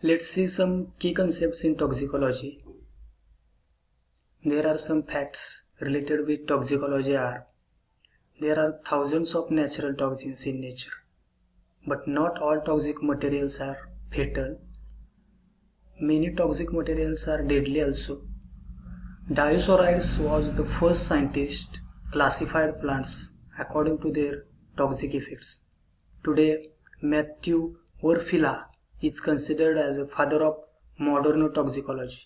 Let's see some key concepts in toxicology. There are some facts related with toxicology are: there are thousands of natural toxins in nature, but not all toxic materials are fatal. Many toxic materials are deadly also. Dioscorides was the first scientist classified plants according to their toxic effects. Today, Matthew Orfila is considered as a father of modern toxicology.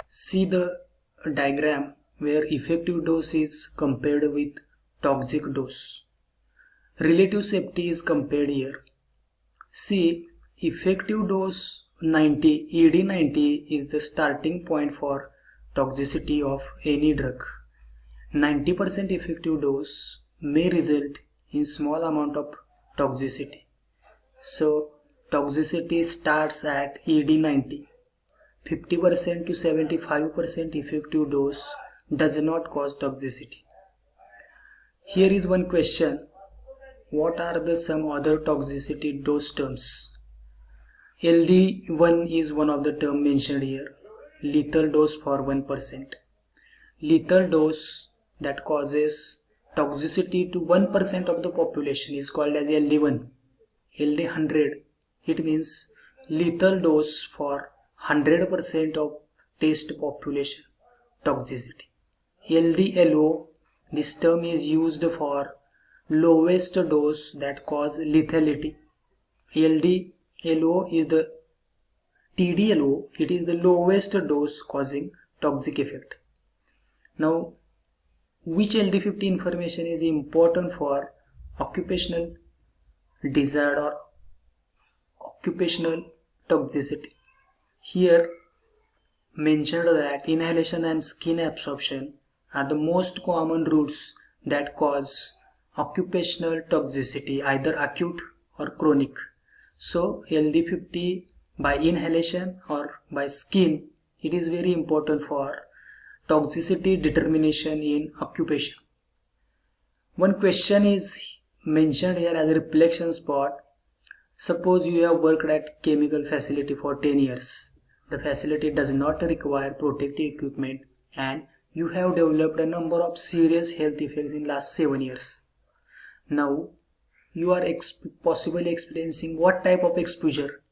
See the diagram where effective dose is compared with toxic dose. Relative safety is compared here. See, effective dose 90, ED90 is the starting point for toxicity of any drug. 90% effective dose may result in small amount of toxicity. So, toxicity starts at ED90. 50% to 75% effective dose does not cause toxicity. Here is one question: what are the some other toxicity dose terms? LD1 is one of the term mentioned here. Lethal dose for 1%. Lethal dose that causes toxicity to 1% of the population is called as LD1. LD100, it means lethal dose for 100% of test population toxicity. LDLO, this term is used for lowest dose that cause lethality. LDLO is the TDLO, it is the lowest dose causing toxic effect. Now, which LD50 information is important for occupational desired or occupational toxicity? Here mentioned that inhalation and skin absorption are the most common routes that cause occupational toxicity, either acute or chronic. So LD50 by inhalation or by skin, it is very important for toxicity determination in occupation. One question is mentioned here as a reflection spot. Suppose you have worked at chemical facility for 10 years. The facility does not require protective equipment and you have developed a number of serious health effects in last 7 years. Now you are possibly experiencing what type of exposure?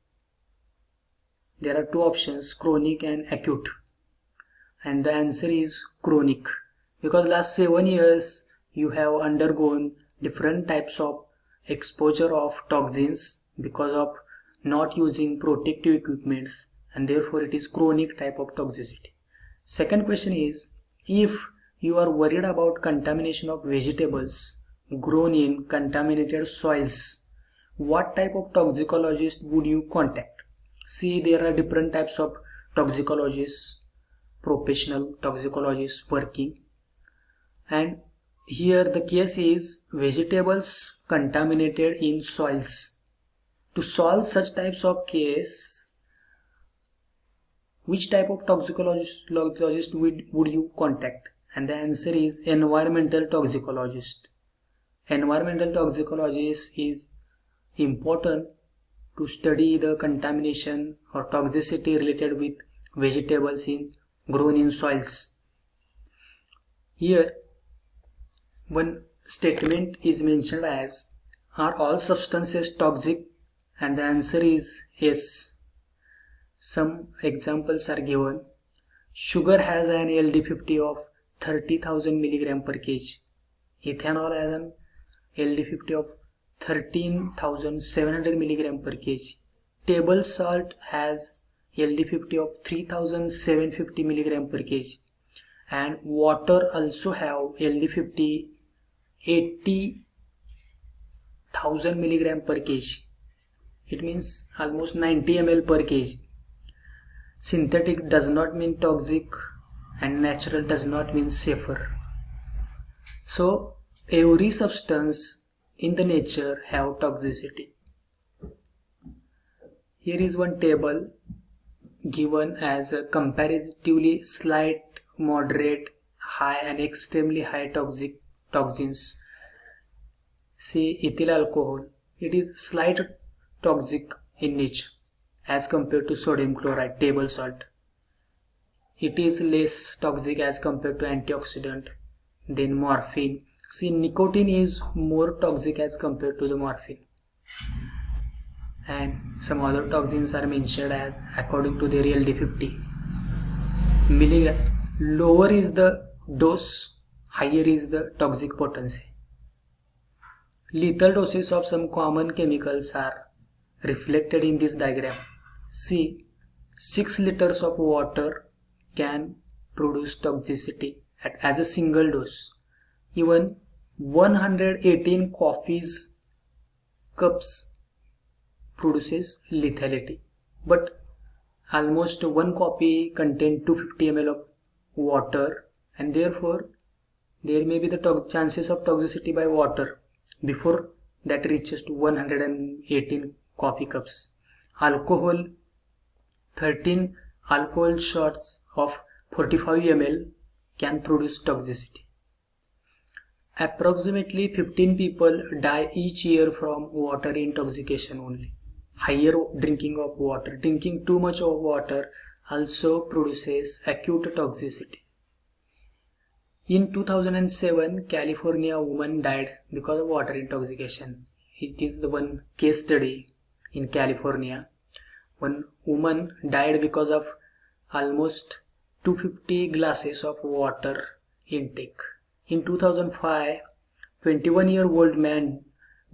There are two options, chronic and acute. And the answer is chronic, because last 7 years you have undergone different types of exposure of toxins because of not using protective equipments, and therefore it is chronic type of toxicity. Second question is, if you are worried about contamination of vegetables grown in contaminated soils, what type of toxicologist would you contact? See, there are different types of toxicologists, professional toxicologists working, and here the case is vegetables contaminated in soils. To solve such types of case, which type of toxicologist would you contact? And the answer is environmental toxicologist. Environmental toxicologist is important to study the contamination or toxicity related with vegetables grown in soils. Here one statement is mentioned as, are all substances toxic? And the answer is yes. Some examples are given. Sugar has an LD50 of 30,000 mg per kg. Ethanol has an LD50 of 13,700 mg per kg. Table salt has LD50 of 3,750 mg per kg. And water also have LD50 80,000 mg per kg. It means almost 90 ml per kg. Synthetic does not mean toxic and natural does not mean safer. So every substance in the nature have toxicity. Here is one table given as a comparatively slight, moderate, high and extremely high toxins. See, ethyl alcohol, it is slight toxic in nature, as compared to sodium chloride, table salt. It is less toxic as compared to antioxidant. Then morphine. See, nicotine is more toxic as compared to the morphine. And some other toxins are mentioned as according to their LD50 milligram. Lower is the dose, higher is the toxic potency. Lethal doses of some common chemicals are reflected in this diagram. See, 6 liters of water can produce toxicity as a single dose. Even 118 coffee's cups produces lethality. But almost one coffee contains 250 ml of water, and therefore there may be the chances of toxicity by water before that reaches to 118 coffee cups. Alcohol, 13 alcohol shots of 45 ml can produce toxicity. Approximately 15 people die each year from water intoxication only. Higher drinking of water, drinking too much of water also produces acute toxicity. In 2007, California woman died because of water intoxication. It is the one case study in California. One woman died because of almost 250 glasses of water intake. In 2005, 21-year-old man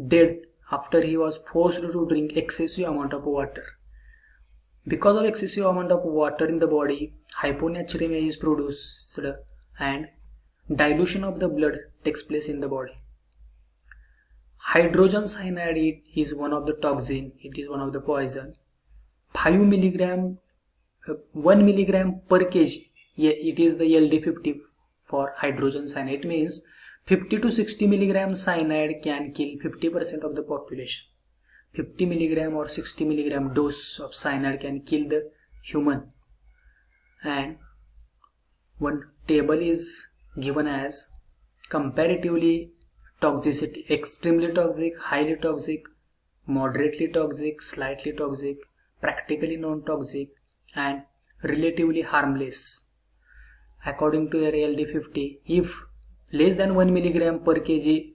died after he was forced to drink excessive amount of water. Because of excessive amount of water in the body, hyponatremia is produced and dilution of the blood takes place in the body. Hydrogen cyanide is one of the toxin, it is one of the poison. 5 milligram, 1 milligram per kg, it is the LD50 for hydrogen cyanide. It means 50 to 60 milligram cyanide can kill 50% of the population. 50 milligram or 60 milligram dose of cyanide can kill the human. And one table is given as comparatively toxicity: extremely toxic, highly toxic, moderately toxic, slightly toxic, practically non-toxic, and relatively harmless. According to their LD50, if less than 1 milligram per kg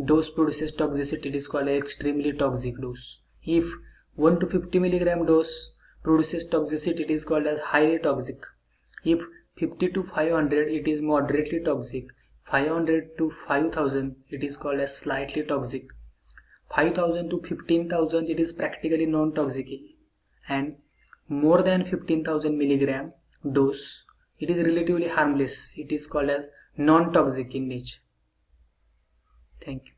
dose produces toxicity, it is called an extremely toxic dose. If 1 to 50 milligram dose produces toxicity, it is called as highly toxic. If 50 to 500, it is moderately toxic. 500 to 5000, it is called as slightly toxic. 5000 to 15,000, it is practically non-toxic. And more than 15,000 milligram dose, it is relatively harmless. It is called as non-toxic in nature. Thank you.